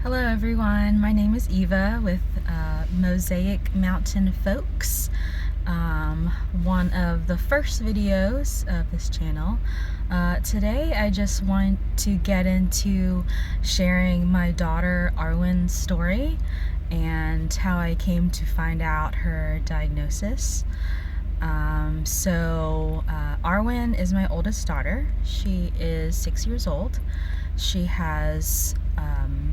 Hello everyone, my name is Eva with Mosaic Mountain Folks, one of the first videos of this channel. Today I just want to get into sharing my daughter Arwen's story and how I came to find out her diagnosis. Arwen is my oldest daughter. She is 6 years old. She has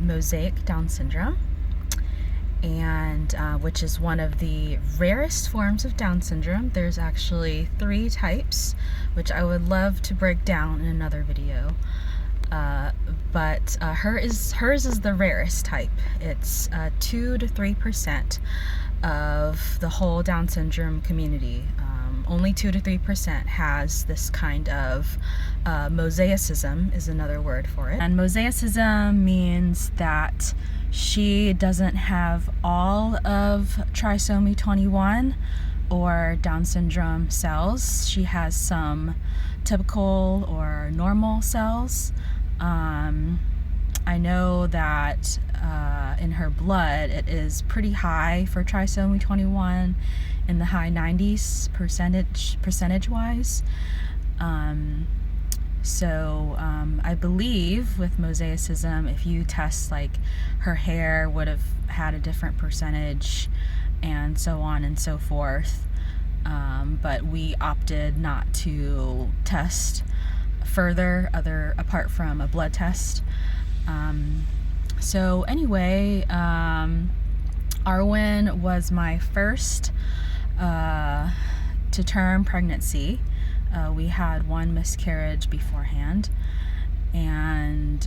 Mosaic Down Syndrome, and which is one of the rarest forms of Down syndrome. There's actually 3 types, which I would love to break down in another video. But hers is the rarest type. It's 2 to 3% of the whole Down syndrome community. Only 2 to 3% has this kind of mosaicism is another word for it. And mosaicism means that she doesn't have all of trisomy 21 or Down syndrome cells. She has some typical or normal cells. I know that in her blood it is pretty high for trisomy 21, in the high 90s percentage wise. I believe with mosaicism, if you test, like, her hair would have had a different percentage and so on and so forth. But we opted not to test further apart from a blood test. Arwen was my first to term pregnancy. We had 1 miscarriage beforehand, and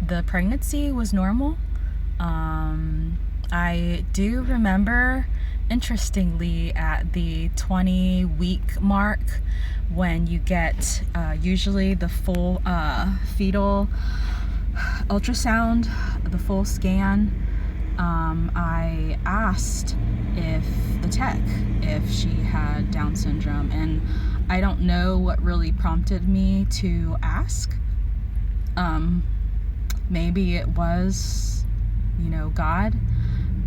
the pregnancy was normal. I do remember, interestingly, at the 20-week mark, when you get usually the full fetal ultrasound, the full scan, I asked the tech if she had Down syndrome, and I don't know what really prompted me to ask. Maybe it was, God,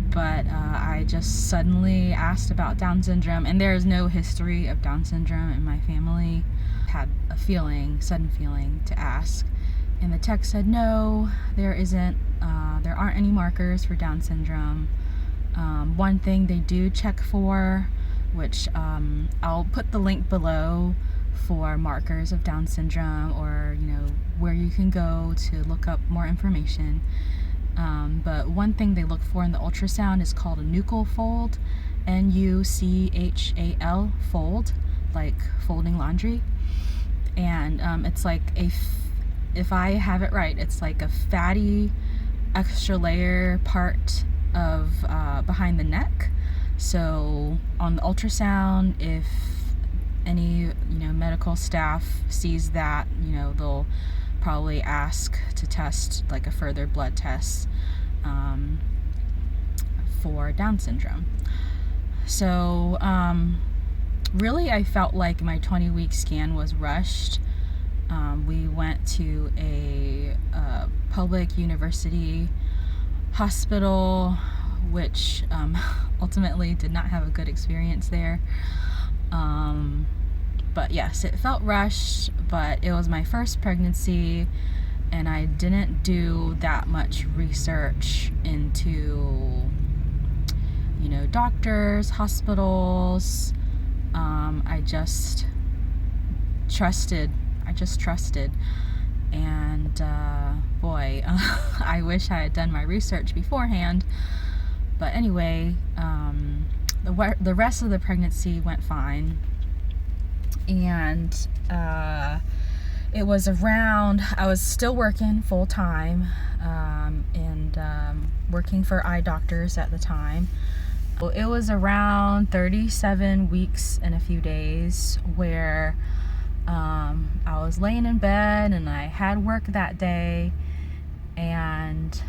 but I just suddenly asked about Down syndrome, and there is no history of Down syndrome in my family. Had a sudden feeling to ask, and the tech said no, there isn't. There aren't any markers for Down syndrome. One thing they do check for, which I'll put the link below for markers of Down syndrome, or where you can go to look up more information. But one thing they look for in the ultrasound is called a nuchal fold, Nuchal fold, like folding laundry. And it's like if I have it right, it's like a fatty extra layer part of behind the neck. So on the ultrasound, if any medical staff sees that, they'll probably ask to test, like, a further blood test for Down syndrome. So really, I felt like my 20-week scan was rushed. We went to a public university hospital, which ultimately did not have a good experience there. But yes, it felt rushed, but it was my first pregnancy, and I didn't do that much research into doctors, hospitals. I just trusted, and boy, I wish I had done my research beforehand. But anyway, the rest of the pregnancy went fine, and it was around, I was still working full time, and working for eye doctors at the time. It was around 37 weeks and a few days where I was laying in bed, and I had work that day, and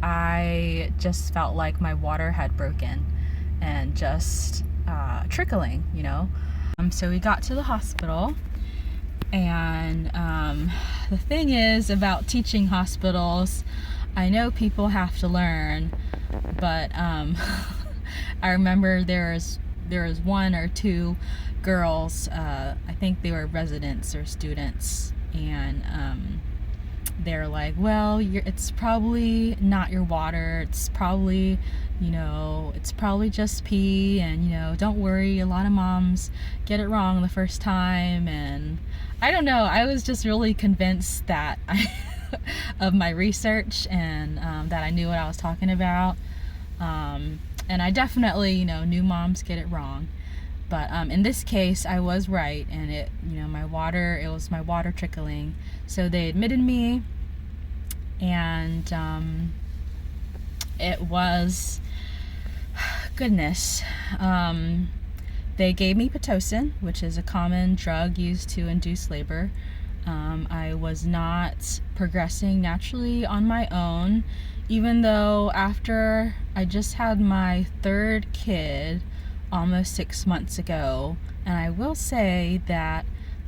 I just felt like my water had broken and just trickling. So we got to the hospital, And the thing is about teaching hospitals, I know people have to learn, but I remember there was one or two girls, I think they were residents or students, and they're like, well, it's probably not your water, it's probably, it's probably just pee, and don't worry, a lot of moms get it wrong the first time. And I don't know, I was just really convinced that of my research, and that I knew what I was talking about. And I definitely, knew moms get it wrong. But in this case, I was right, and it was my water trickling. So they admitted me, and it was, goodness, they gave me Pitocin, which is a common drug used to induce labor. I was not progressing naturally on my own, even though after I just had my third kid almost 6 months ago. And I will say that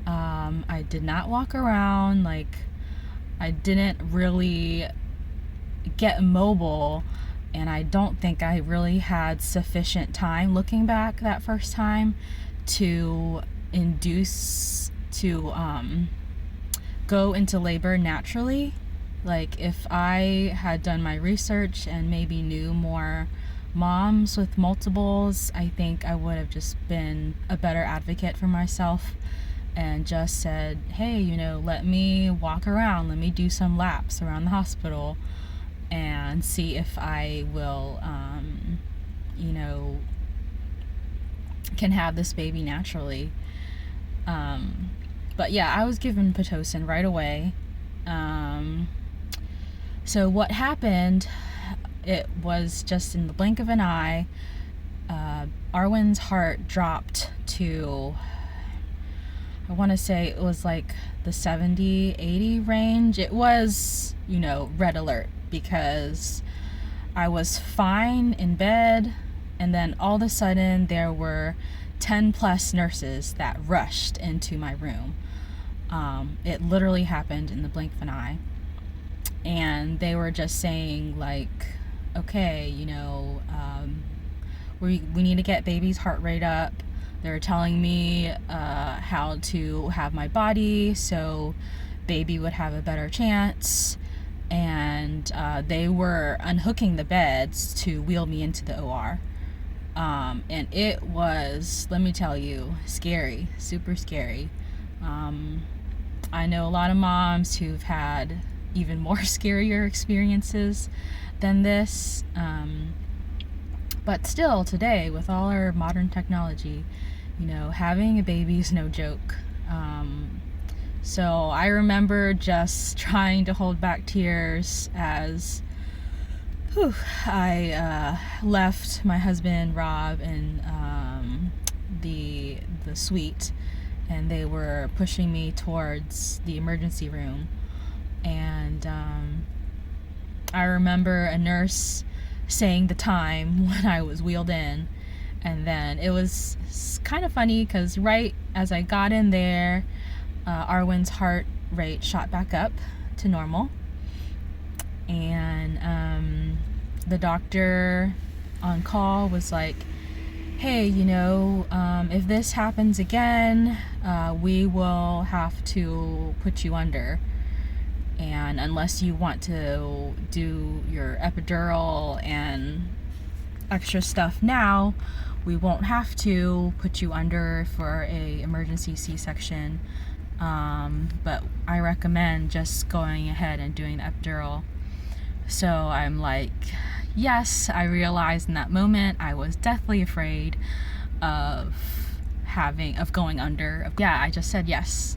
I did not walk around, like, I didn't really get mobile, and I don't think I really had sufficient time, looking back that first time, to go into labor naturally. Like, if I had done my research and maybe knew more moms with multiples, I think I would have just been a better advocate for myself and just said, hey, let me walk around, let me do some laps around the hospital and see if I will, can have this baby naturally. But yeah, I was given Pitocin right away. So what happened, it was just in the blink of an eye, Arwen's heart dropped to, I want to say it was like the 70, 80 range. It was, red alert, because I was fine in bed, and then all of a sudden there were 10 plus nurses that rushed into my room. It literally happened in the blink of an eye. And they were just saying, like, okay, we need to get baby's heart rate up. They were telling me how to have my body so baby would have a better chance. And they were unhooking the beds to wheel me into the OR. And it was, let me tell you, scary, super scary. I know a lot of moms who've had even more scarier experiences than this. But still, today, with all our modern technology, having a baby is no joke. So I remember just trying to hold back tears as I left my husband, Rob, in the suite, and they were pushing me towards the emergency room. And I remember a nurse saying the time when I was wheeled in, and then it was kind of funny because right as I got in there, Arwen's heart rate shot back up to normal, and the doctor on call was like, hey, if this happens again, we will have to put you under. And unless you want to do your epidural and extra stuff now, we won't have to put you under for a emergency C-section. But I recommend just going ahead and doing the epidural. So I'm like, yes, I realized in that moment I was deathly afraid of going under. Yeah, I just said yes,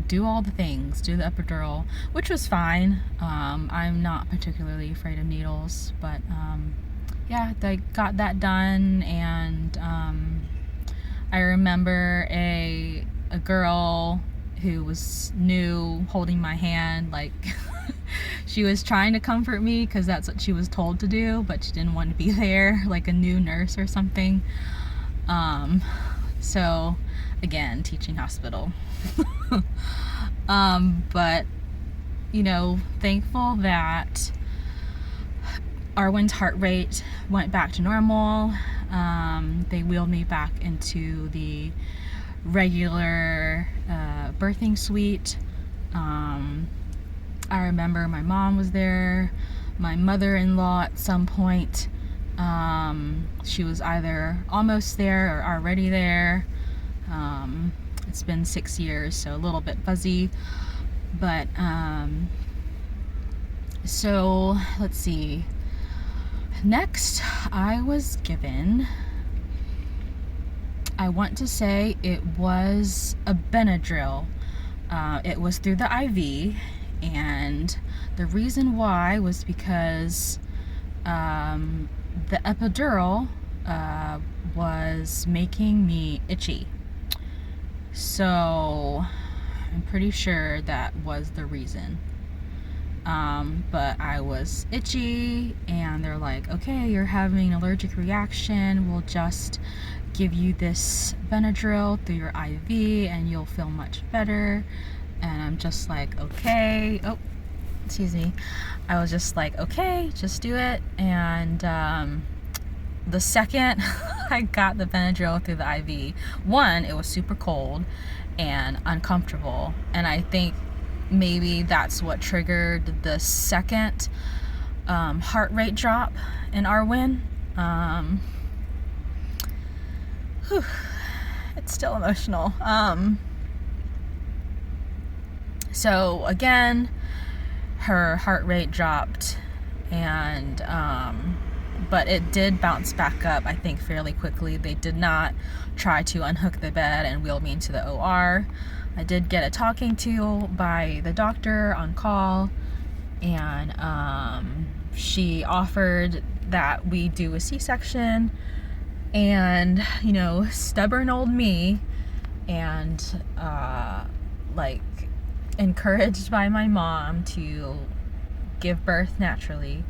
do all the things, do the epidural, which was fine. I'm not particularly afraid of needles, but yeah, they got that done. And I remember a girl who was new holding my hand, like she was trying to comfort me because that's what she was told to do, but she didn't want to be there, like a new nurse or something. So again, teaching hospital. But, thankful that Arwen's heart rate went back to normal. They wheeled me back into the regular birthing suite. I remember my mom was there, my mother-in-law at some point. She was either almost there or already there. It's been 6 years, so a little bit fuzzy. But, so let's see. Next, I was given, I want to say it was a Benadryl. It was through the IV, and the reason why was because the epidural was making me itchy. So I'm pretty sure that was the reason. But I was itchy, and they're like, okay, you're having an allergic reaction. We'll just give you this Benadryl through your IV and you'll feel much better. And I'm just like, okay. Oh, excuse me. I was just like, okay, just do it. And the second I got the Benadryl through the IV, one, it was super cold and uncomfortable. And I think maybe that's what triggered the second heart rate drop in Arwen. It's still emotional. So again, her heart rate dropped, and but it did bounce back up, I think, fairly quickly. They did not try to unhook the bed and wheel me into the OR. I did get a talking to by the doctor on call, and she offered that we do a C-section. And, stubborn old me, and encouraged by my mom to give birth naturally,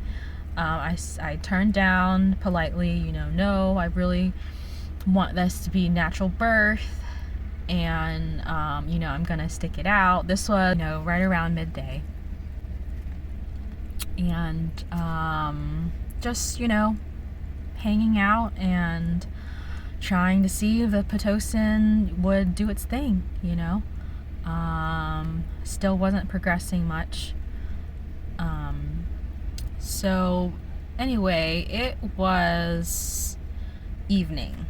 I turned down politely, no, I really want this to be natural birth, and I'm gonna stick it out. This was right around midday, and just hanging out and trying to see if the Pitocin would do its thing. Still wasn't progressing much. So anyway, it was evening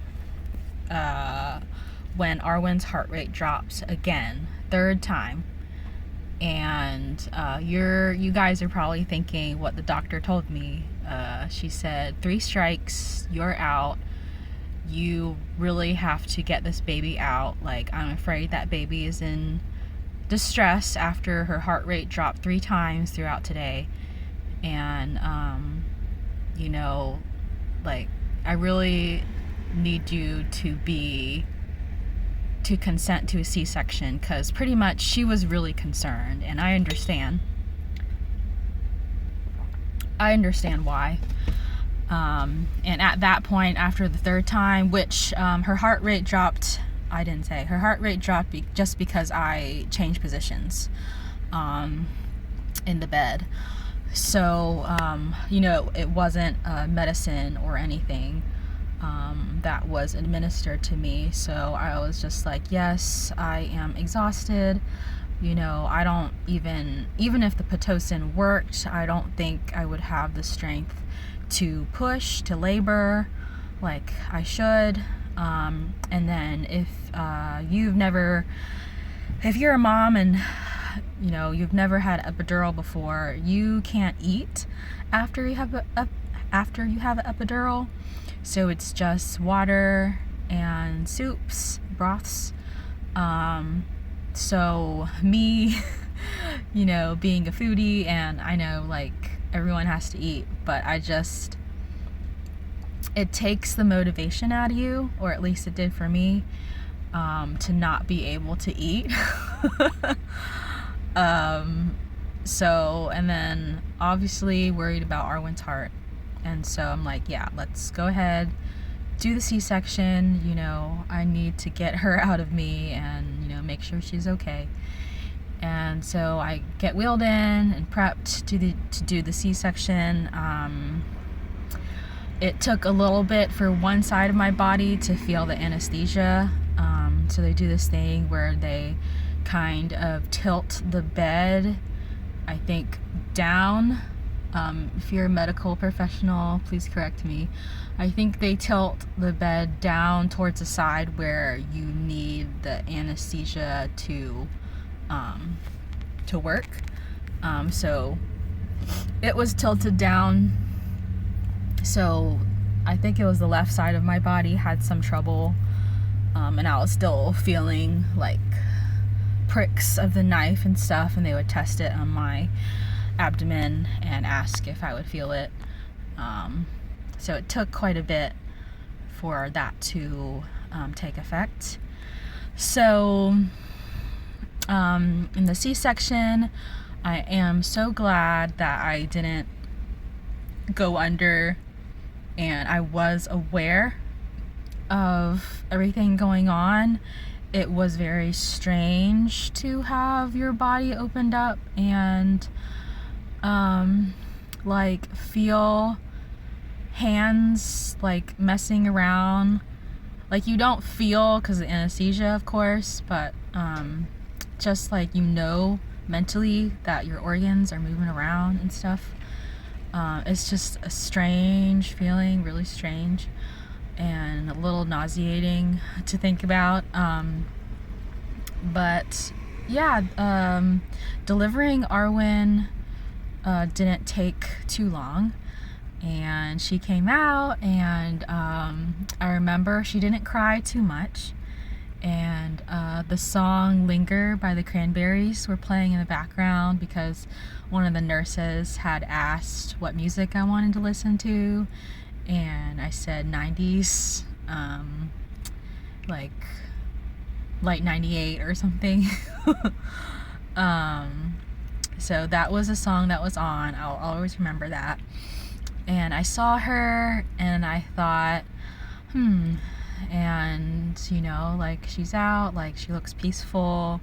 when Arwen's heart rate drops again, third time. And you guys are probably thinking what the doctor told me. She said, 3 strikes, you're out. You really have to get this baby out. Like, I'm afraid that baby is in distress after her heart rate dropped 3 times throughout today. And, I really need you to consent to a C-section, because pretty much she was really concerned, and I understand why. And at that point, after the third time, which her heart rate dropped, her heart rate dropped just because I changed positions in the bed. So it wasn't medicine or anything that was administered to me. So I was just like, yes, I am exhausted. I don't even if the Pitocin worked, I don't think I would have the strength to push to labor like I should. And then if you're a mom and you've never had epidural before, you can't eat after you have an epidural. So it's just water and soups, broths. So me, being a foodie, and I know everyone has to eat, but it takes the motivation out of you, or at least it did for me, to not be able to eat. And then obviously worried about Arwen's heart. And so I'm like, yeah, let's go ahead, do the C-section. I need to get her out of me and, make sure she's okay. And so I get wheeled in and prepped to do the C-section. It took a little bit for one side of my body to feel the anesthesia. So they do this thing where they kind of tilt the bed, I think, down. If you're a medical professional, please correct me. I think they tilt the bed down towards the side where you need the anesthesia to work. So it was tilted down. So I think it was the left side of my body had some trouble. And I was still feeling like pricks of the knife and stuff, and they would test it on my abdomen and ask if I would feel it. So it took quite a bit for that to take effect. So in the C-section, I am so glad that I didn't go under, and I was aware of everything going on. It was very strange to have your body opened up and like feel hands like messing around. Like you don't feel because of anesthesia, of course, but just like mentally that your organs are moving around and stuff. It's just a strange feeling, really strange, and a little nauseating to think about. But yeah, delivering Arwen didn't take too long, and she came out, and I remember she didn't cry too much, and the song Linger by the Cranberries were playing in the background because one of the nurses had asked what music I wanted to listen to, and I said 90s, like Light 98 or something. So that was a song that was on. I'll always remember that. And I saw her and I thought, and like she's out, like she looks peaceful,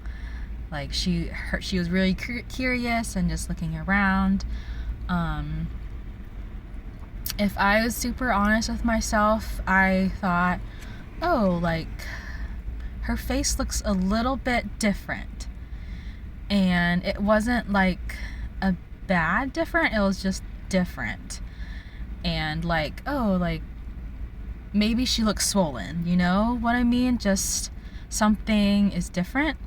like she was really curious and just looking around. If I was super honest with myself, I thought, oh, like her face looks a little bit different. And it wasn't like a bad different, it was just different. And like, oh, like maybe she looks swollen, you know what I mean? Just something is different.